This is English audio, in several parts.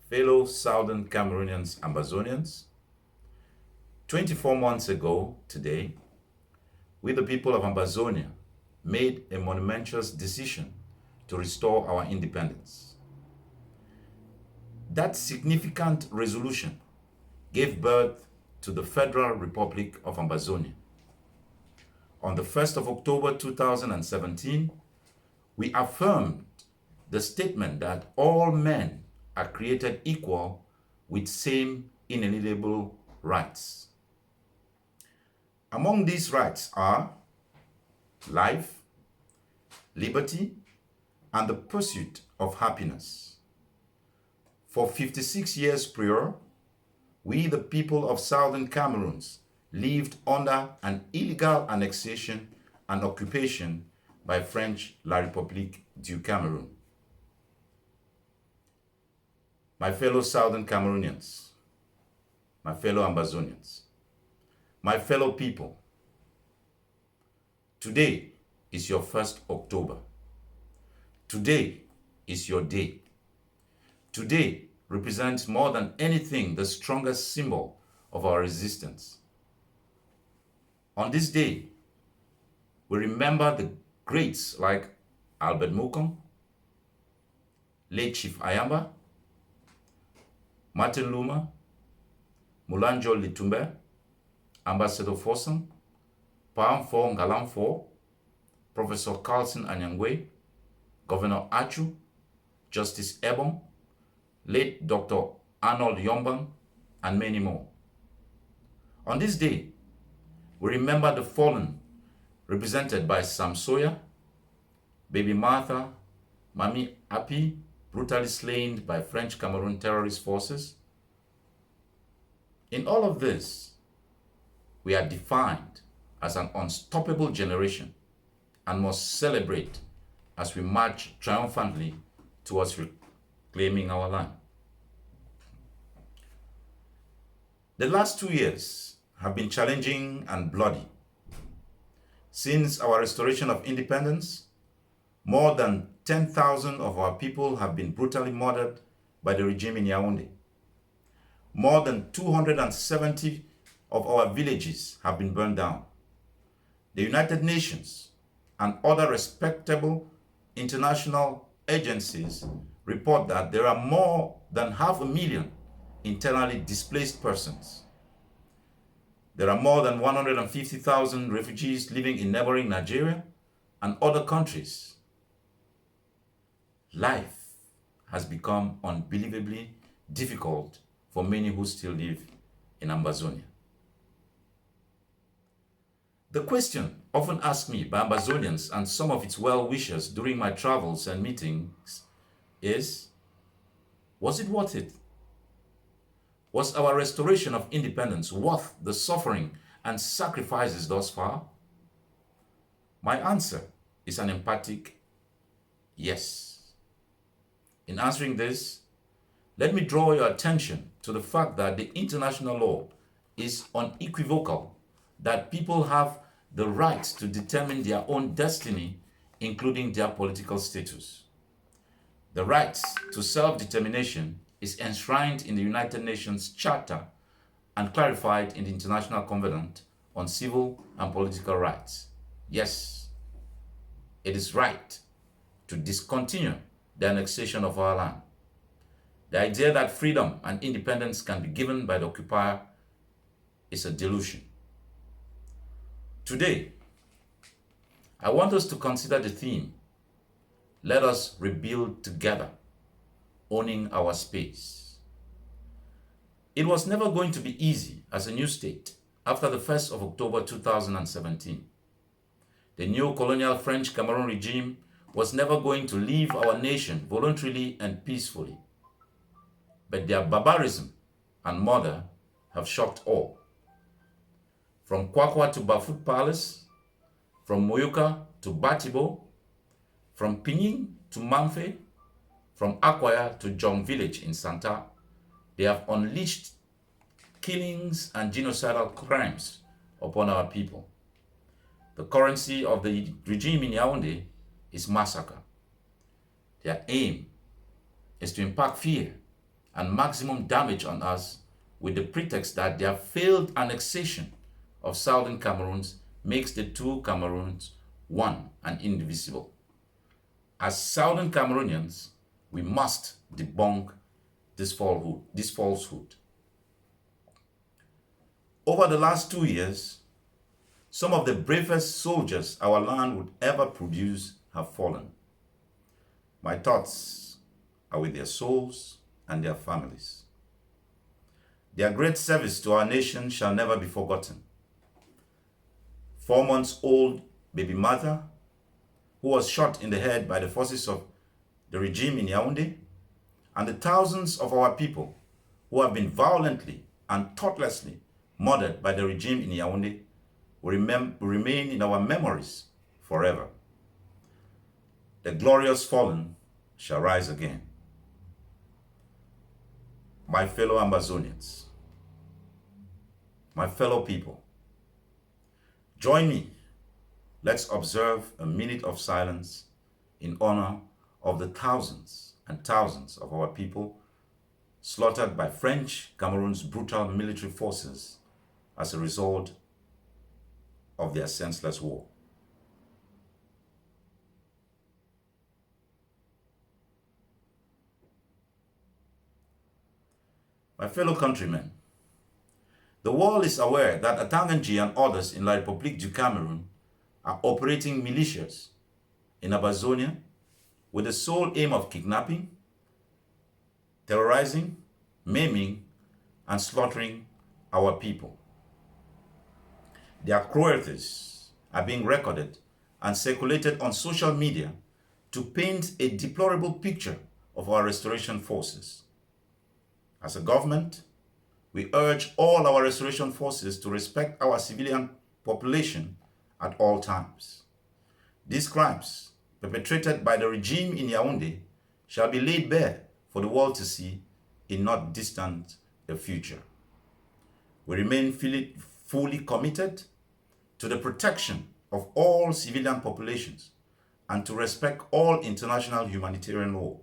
Fellow Southern Cameroonians, Ambazonians, 24 months ago today, we, the people of Ambazonia, made a monumentous decision to restore our independence. That significant resolution gave birth to the Federal Republic of Ambazonia. On the 1st of October 2017, we affirmed the statement that all men are created equal with same inalienable rights. Among these rights are life, liberty, and the pursuit of happiness. For 56 years prior, we, the people of Southern Cameroons, lived under an illegal annexation and occupation by French La République du Cameroun. My fellow Southern Cameroonians, my fellow Ambazonians, my fellow people, today is your 1st October. Today is your day. Today represents more than anything the strongest symbol of our resistance. On this day, we remember the greats like Albert Mukong, late Chief Ayamba, Martin Luma, Mulanjo Litumbe, Ambassador Fossum, Pamfo Ngalamfo, Professor Carlson Anyangwe, Governor Achu, Justice Ebon, late Dr. Arnold Yombang, and many more. On this day, we remember the fallen represented by Sam Sawyer, Baby Martha, Mami Api, brutally slain by French Cameroon terrorist forces. In all of this, we are defined as an unstoppable generation and must celebrate as we march triumphantly towards reclaiming our land. The last 2 years have been challenging and bloody. Since our restoration of independence, more than 10,000 of our people have been brutally murdered by the regime in Yaoundé. More than 270 of our villages have been burned down. The United Nations and other respectable international agencies report that there are more than 500,000 internally displaced persons. There are more than 150,000 refugees living in neighboring Nigeria and other countries. Life has become unbelievably difficult for many who still live in Ambazonia. The question often asked me by Ambazonians and some of its well-wishers during my travels and meetings is, was it worth it? Was our restoration of independence worth the suffering and sacrifices thus far? My answer is an emphatic yes. In answering this, let me draw your attention to the fact that the international law is unequivocal that people have the right to determine their own destiny, including their political status. The right to self-determination is enshrined in the United Nations Charter and clarified in the International Covenant on Civil and Political Rights. Yes, it is right to discontinue the annexation of our land. The idea that freedom and independence can be given by the occupier is a delusion. Today, I want us to consider the theme, let us rebuild together, owning our space. It was never going to be easy as a new state after the 1st of October 2017. The neo-colonial French Cameroon regime was never going to leave our nation voluntarily and peacefully. But their barbarism and murder have shocked all. From Kwakwa to Bafut Palace, from Moyoka to Batibo, from Pinyin to Mamfe, from Akwaya to Jong village in Santa, they have unleashed killings and genocidal crimes upon our people. The currency of the regime in Yaoundé is massacre. Their aim is to impart fear and maximum damage on us with the pretext that their failed annexation of southern Cameroons makes the two Cameroons one and indivisible. As southern Cameroonians, we must debunk this falsehood. Over the last 2 years, some of the bravest soldiers our land would ever produce have fallen. My thoughts are with their souls and their families. Their great service to our nation shall never be forgotten. 4 months-old baby Martha, who was shot in the head by the forces of the regime in Yaoundé, and the thousands of our people who have been violently and thoughtlessly murdered by the regime in Yaoundé will remain in our memories forever. The glorious fallen shall rise again. My fellow Ambazonians, my fellow people, join me. Let's observe a minute of silence in honor of the thousands and thousands of our people slaughtered by French Cameroon's brutal military forces as a result of their senseless war. My fellow countrymen, the world is aware that Atanganji and others in La République du Cameroon are operating militias in Ambazonia with the sole aim of kidnapping, terrorizing, maiming, and slaughtering our people. Their cruelties are being recorded and circulated on social media to paint a deplorable picture of our restoration forces. As a government, we urge all our restoration forces to respect our civilian population at all times. These crimes, perpetrated by the regime in Yaoundé, shall be laid bare for the world to see in not distant a future. We remain fully committed to the protection of all civilian populations and to respect all international humanitarian law.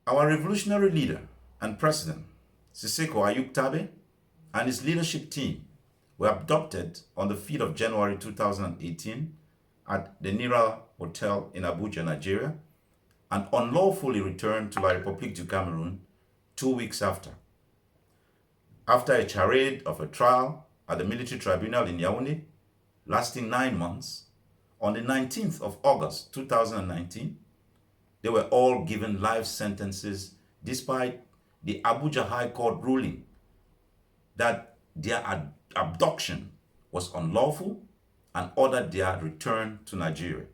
Our revolutionary leader and president, Siseko Ayub Tabe, and his leadership team were abducted on the 5th of January 2018 at the Nira Hotel in Abuja, Nigeria, and unlawfully returned to La République du Cameroon 2 weeks after. After a charade of a trial at the military tribunal in Yaoundé, lasting 9 months, on the 19th of August 2019, they were all given life sentences despite the Abuja High Court ruling that their abduction was unlawful and ordered their return to Nigeria.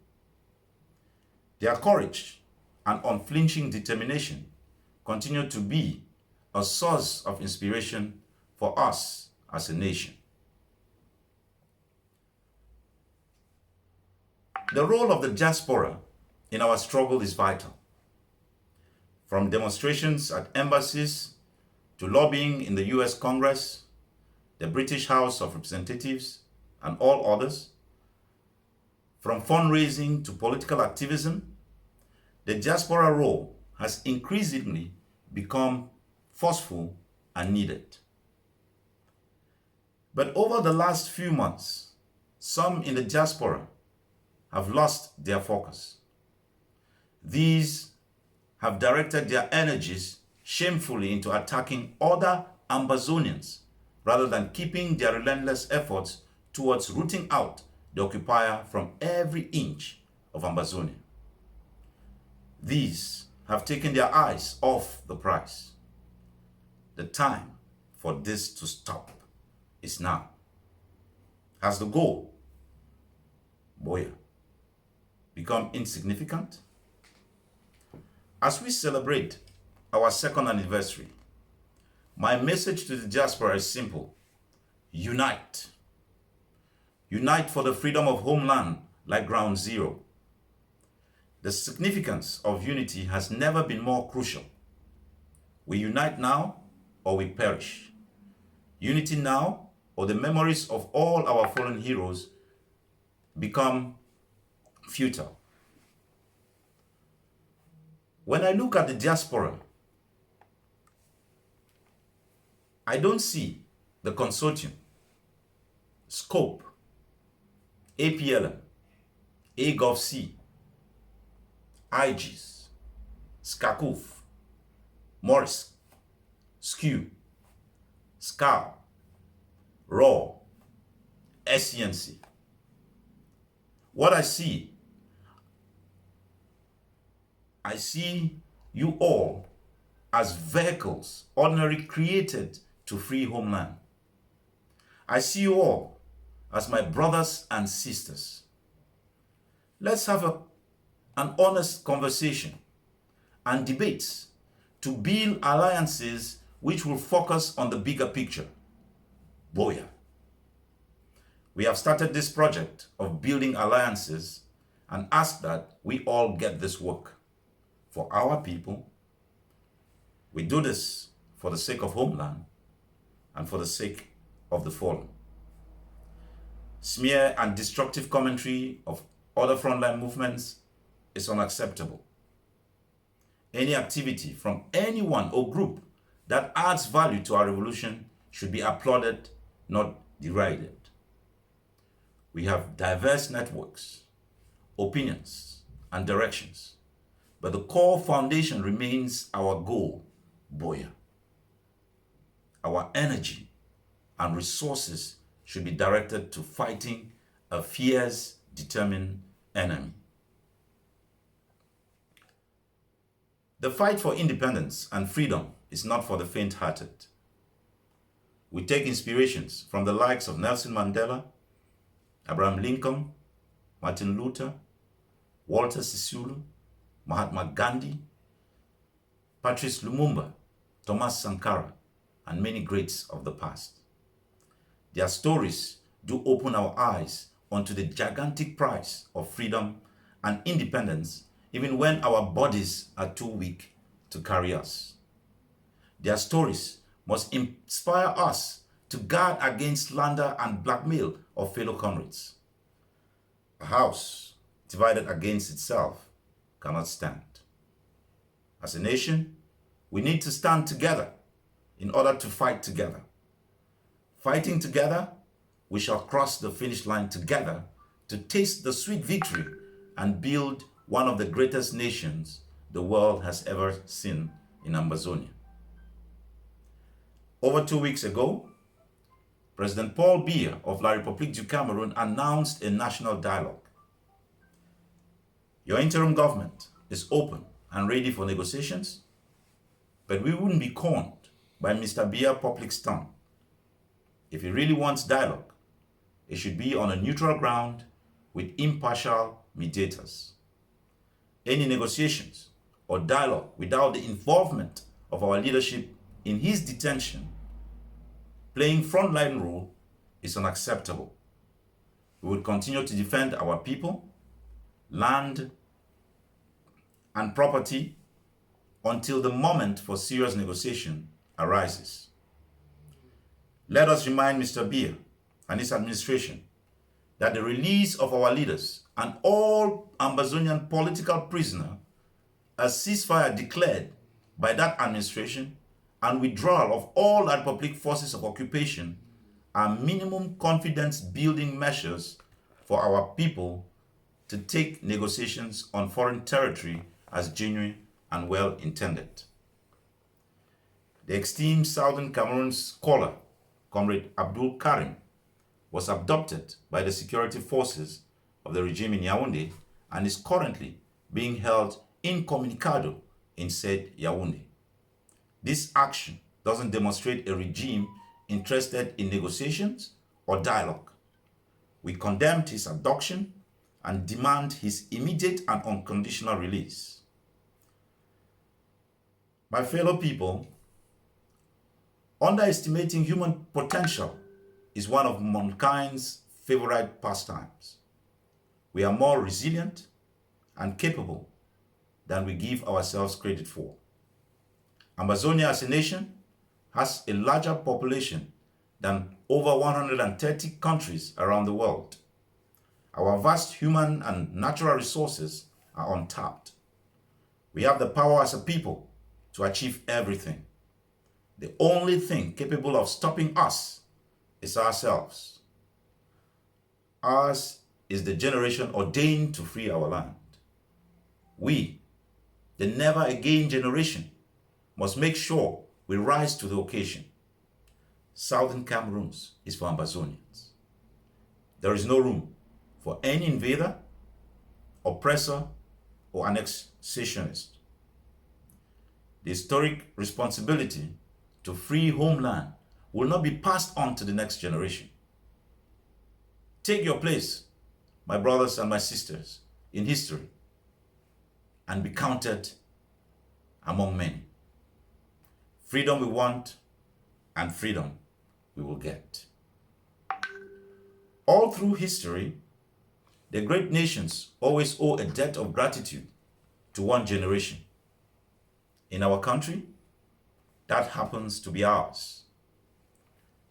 Their courage and unflinching determination continue to be a source of inspiration for us as a nation. The role of the diaspora in our struggle is vital. From demonstrations at embassies to lobbying in the US Congress, the British House of Representatives, and all others, from fundraising to political activism, the diaspora role has increasingly become forceful and needed. But over the last few months, some in the diaspora have lost their focus. These have directed their energies shamefully into attacking other Ambazonians rather than keeping their relentless efforts towards rooting out the occupier from every inch of Ambazonia. These have taken their eyes off the prize. The time for this to stop is now. Has the goal, Boya, become insignificant? As we celebrate our second anniversary, my message to the diaspora is simple. Unite. Unite for the freedom of homeland like ground zero. The significance of unity has never been more crucial. We unite now or we perish. Unity now or the memories of all our fallen heroes become futile. When I look at the diaspora, I don't see the consortium, scope, APLM, AGovC, IGES, SCACUF, Morris, SKEW, SCAR, RAW, SCNC. What I see you all as vehicles ordinarily created to free homeland. I see you all as my brothers and sisters. Let's have an honest conversation and debates to build alliances which will focus on the bigger picture. Boya. We have started this project of building alliances and ask that we all get this work for our people. We do this for the sake of homeland and for the sake of the fallen. Smear and destructive commentary of other frontline movements is unacceptable. Any activity from anyone or group that adds value to our revolution should be applauded, not derided. We have diverse networks, opinions, and directions, but the core foundation remains our goal, Boya. Our energy and resources should be directed to fighting a fierce, determined enemy. The fight for independence and freedom is not for the faint-hearted. We take inspirations from the likes of Nelson Mandela, Abraham Lincoln, Martin Luther, Walter Sisulu, Mahatma Gandhi, Patrice Lumumba, Thomas Sankara, and many greats of the past. Their stories do open our eyes onto the gigantic price of freedom and independence, even when our bodies are too weak to carry us. Their stories must inspire us to guard against slander and blackmail of fellow comrades. A house divided against itself cannot stand. As a nation, we need to stand together in order to fight together. Fighting together, we shall cross the finish line together to taste the sweet victory and build one of the greatest nations the world has ever seen in Ambazonia. Over 2 weeks ago, President Paul Biya of La République du Cameroon announced a national dialogue. Your interim government is open and ready for negotiations, but we wouldn't be conned by Mr. Biya's public stunt. If he really wants dialogue, it should be on a neutral ground with impartial mediators. Any negotiations or dialogue without the involvement of our leadership in his detention, playing frontline role, is unacceptable. We will continue to defend our people, land, and property until the moment for serious negotiation arises. Let us remind Mr. Biya and his administration that the release of our leaders and all Ambazonian political prisoners, a ceasefire declared by that administration, and withdrawal of all the Republic forces of occupation are minimum confidence building measures for our people to take negotiations on foreign territory as genuine and well intended. The esteemed Southern Cameroon scholar, Comrade Abdul Karim, was abducted by the security forces of the regime in Yaoundé and is currently being held incommunicado in said Yaoundé. This action doesn't demonstrate a regime interested in negotiations or dialogue. We condemned his abduction and demand his immediate and unconditional release. My fellow people, underestimating human potential is one of mankind's favorite pastimes. We are more resilient and capable than we give ourselves credit for. Ambazonia as a nation has a larger population than over 130 countries around the world. Our vast human and natural resources are untapped. We have the power as a people to achieve everything. The only thing capable of stopping us is ourselves. Ours is the generation ordained to free our land. We, the never again generation, must make sure we rise to the occasion. Southern Cameroon is for Ambazonians. There is no room for any invader, oppressor, or annexationist. The historic responsibility to free homeland will not be passed on to the next generation. Take your place, my brothers and my sisters, in history and be counted among many. Freedom we want and freedom we will get. All through history, the great nations always owe a debt of gratitude to one generation. In our country, that happens to be ours.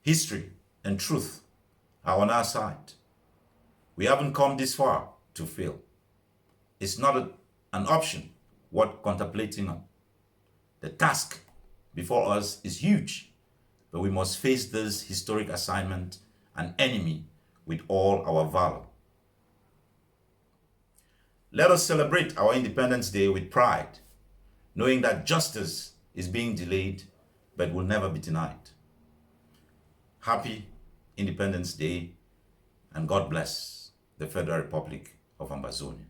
History and truth are on our side. We haven't come this far to fail. It's not an option worth contemplating on. The task before us is huge, but we must face this historic assignment and enemy with all our valor. Let us celebrate our Independence Day with pride, knowing that justice is being delayed but will never be denied. Happy Independence Day, and God bless the Federal Republic of Ambazonia.